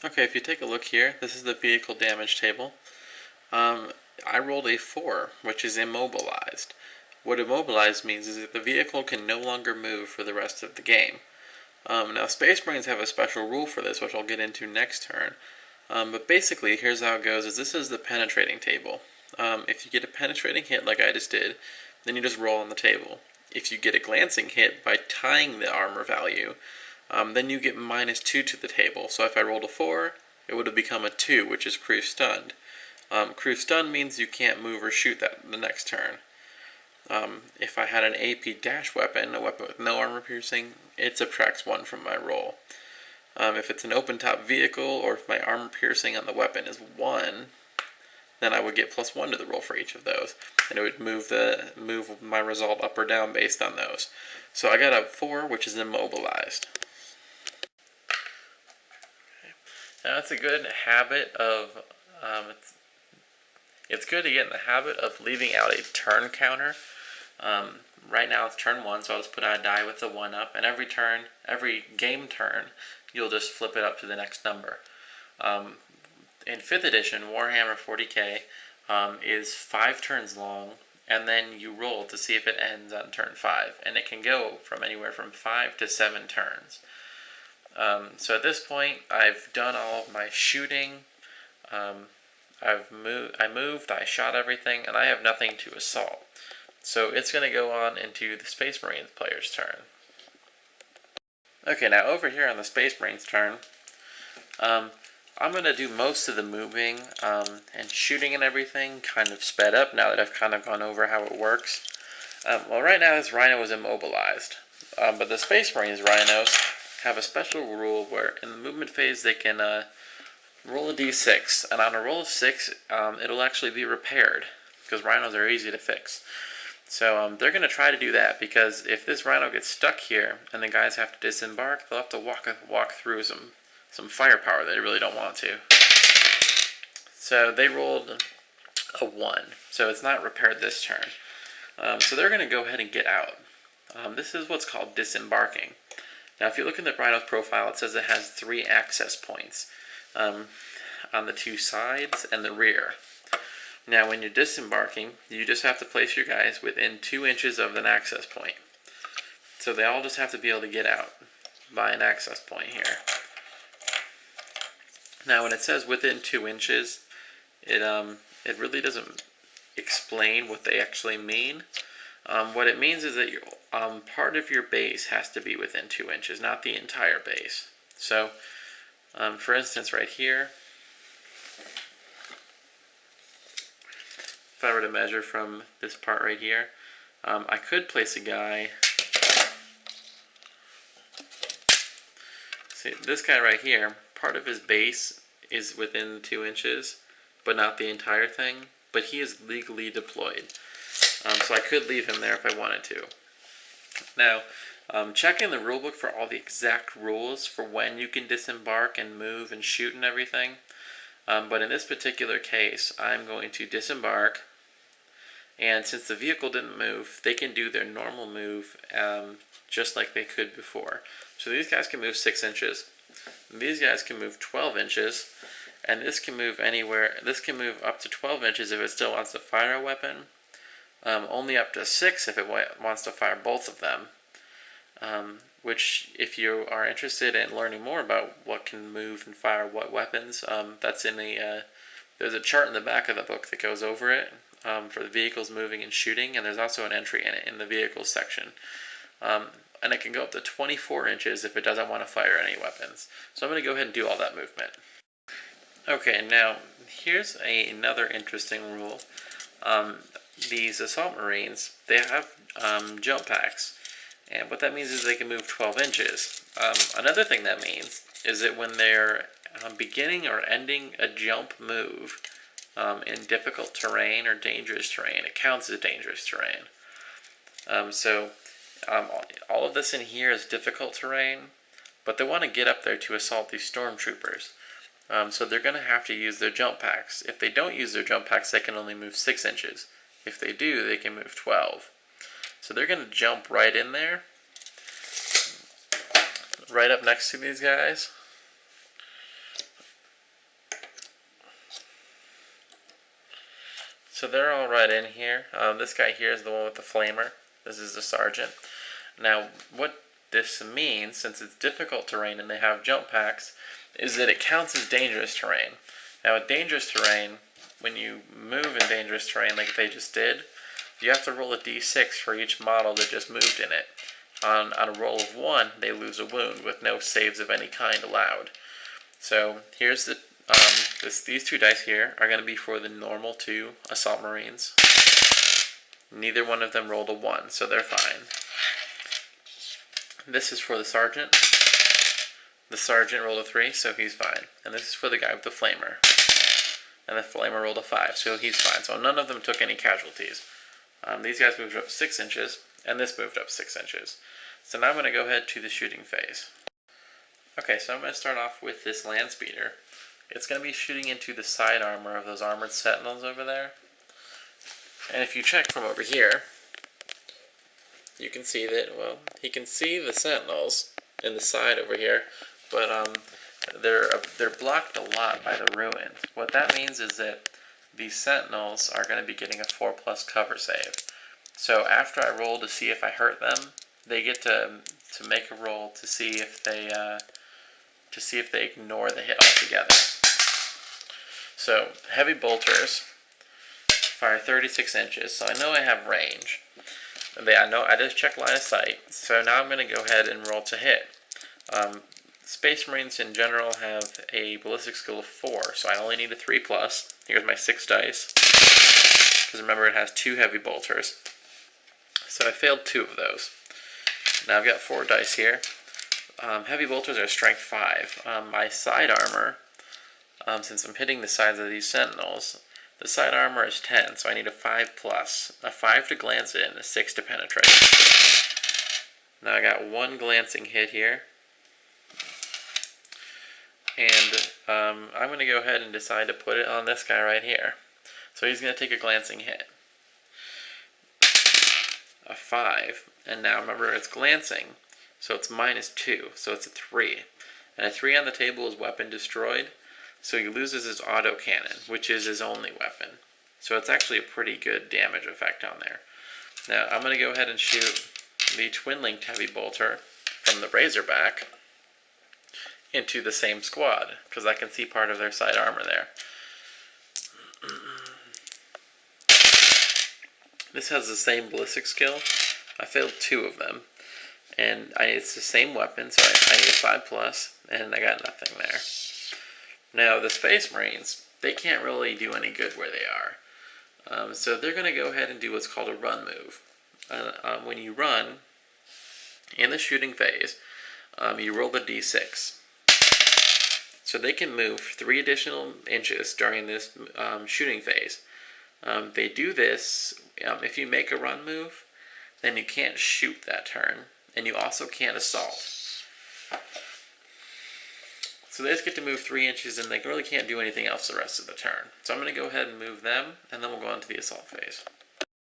Okay, if you take a look here, this is the vehicle damage table. I rolled a 4, which is immobilized. What immobilized means is that the vehicle can no longer move for the rest of the game. Now, Space Marines have a special rule for this, which I'll get into next turn. But basically, here's how it goes: is this is the penetrating table. If you get a penetrating hit like I just did, then you just roll on the table. If you get a glancing hit by tying the armor value, then you get -2 to the table. So if I rolled a 4, it would have become a 2, which is crew stunned. Crew stun means you can't move or shoot that the next turn. If I had an AP dash weapon, a weapon with no armor piercing, it subtracts 1 from my roll. If it's an open top vehicle, or if my armor piercing on the weapon is 1, then I would get +1 to the roll for each of those, and it would move my result up or down based on those. So I got a 4, which is immobilized. Now it's a good habit of it's good to get in the habit of leaving out a turn counter. Right now it's turn 1, so I'll just put out a die with the 1 up, and every game turn, you'll just flip it up to the next number. In 5th edition, Warhammer 40k is 5 turns long, and then you roll to see if it ends on turn 5, and it can go from anywhere from 5 to 7 turns. So at this point, I've done all of my shooting. I moved, I shot everything, and I have nothing to assault. So it's going to go on into the Space Marines player's turn. Okay, now over here on the Space Marines turn, I'm going to do most of the moving and shooting and everything kind of sped up now that I've kind of gone over how it works. Well, right now this Rhino is immobilized, but the Space Marines Rhinos have a special rule where in the movement phase they can roll a d6, and on a roll of 6, it'll actually be repaired, because Rhinos are easy to fix. So they're going to try to do that, because if this Rhino gets stuck here and the guys have to disembark, they'll have to walk through some firepower they really don't want to. So they rolled a 1, so it's not repaired this turn. So they're going to go ahead and get out. This is what's called disembarking. Now if you look in the Rhino's profile, it says it has 3 access points on the 2 sides and the rear. Now when you're disembarking, you just have to place your guys within 2 inches of an access point. So they all just have to be able to get out by an access point here. Now when it says within 2 inches, it really doesn't explain what they actually mean. What it means is that part of your base has to be within 2 inches, not the entire base. So for instance right here, if I were to measure from this part right here, I could place a guy. See, this guy right here, part of his base is within 2 inches, but not the entire thing, but he is legally deployed. So I could leave him there if I wanted to. Now, check in the rulebook for all the exact rules for when you can disembark and move and shoot and everything. But in this particular case, I'm going to disembark, and since the vehicle didn't move, they can do their normal move just like they could before. So these guys can move 6 inches, these guys can move 12 inches, and this can move anywhere. This can move up to 12 inches if it still wants to fire a weapon, only up to 6 if it wants to fire both of them. Which, if you are interested in learning more about what can move and fire what weapons, that's in there's a chart in the back of the book that goes over it for the vehicles moving and shooting, and there's also an entry in it in the vehicles section. And it can go up to 24 inches if it doesn't want to fire any weapons. So I'm going to go ahead and do all that movement. Okay, now here's another interesting rule. These Assault Marines, they have jump packs. And what that means is they can move 12 inches. Another thing that means is that when they're beginning or ending a jump move in difficult terrain or dangerous terrain, it counts as dangerous terrain. All of this in here is difficult terrain, but they want to get up there to assault these stormtroopers. So they're going to have to use their jump packs. If they don't use their jump packs, they can only move 6 inches. If they do, they can move 12. So they're going to jump right in there, right up next to these guys. So they're all right in here. This guy here is the one with the flamer. This is the sergeant. Now, what this means, since it's difficult terrain and they have jump packs, is that it counts as dangerous terrain. Now, with dangerous terrain, when you move in dangerous terrain like they just did, you have to roll a d6 for each model that just moved in it. On a roll of 1, they lose a wound with no saves of any kind allowed. So here's the these 2 dice here are going to be for the normal 2 assault marines. Neither one of them rolled a 1, so they're fine. This is for the sergeant. The sergeant rolled a 3, so he's fine. And this is for the guy with the flamer. And the flamer rolled a 5, so he's fine. So none of them took any casualties. These guys moved up 6 inches, and this moved up 6 inches. So now I'm going to go ahead to the shooting phase. Okay, so I'm going to start off with this land speeder. It's going to be shooting into the side armor of those armored sentinels over there. And if you check from over here, you can see that, well, he can see the sentinels in the side over here, but they're blocked a lot by the ruins. What that means is that these sentinels are going to be getting a 4+ cover save. So after I roll to see if I hurt them, they get to make a roll to see if they ignore the hit altogether. So heavy bolters fire 36 inches, so I know I have range. I just checked line of sight, so now I'm going to go ahead and roll to hit. Space Marines in general have a ballistic skill of 4, so I only need a 3+. Here's my 6 dice, because remember it has 2 heavy bolters. So I failed 2 of those. Now I've got 4 dice here. Heavy bolters are strength 5. My side armor, since I'm hitting the sides of these sentinels, the side armor is 10, so I need a 5+. A 5 to glance it and a 6 to penetrate. Now I got 1 glancing hit here. And I'm going to go ahead and decide to put it on this guy right here. So he's going to take a glancing hit. A 5. And now remember it's glancing, so it's -2, so it's a 3. And a 3 on the table is weapon destroyed, so he loses his autocannon, which is his only weapon. So it's actually a pretty good damage effect on there. Now I'm going to go ahead and shoot the twin-linked heavy bolter from the Razorback into the same squad, because I can see part of their side armor there. This has the same ballistic skill. I failed 2 of them, and it's the same weapon, so I need a 5+, and I got nothing there. Now the Space Marines, they can't really do any good where they are, so they're going to go ahead and do what's called a run move. When you run in the shooting phase, you roll the d6. So they can move 3 additional inches during this shooting phase. They do this, if you make a run move, then you can't shoot that turn, and you also can't assault. So they just get to move 3 inches, and they really can't do anything else the rest of the turn. So I'm going to go ahead and move them, and then we'll go on to the assault phase.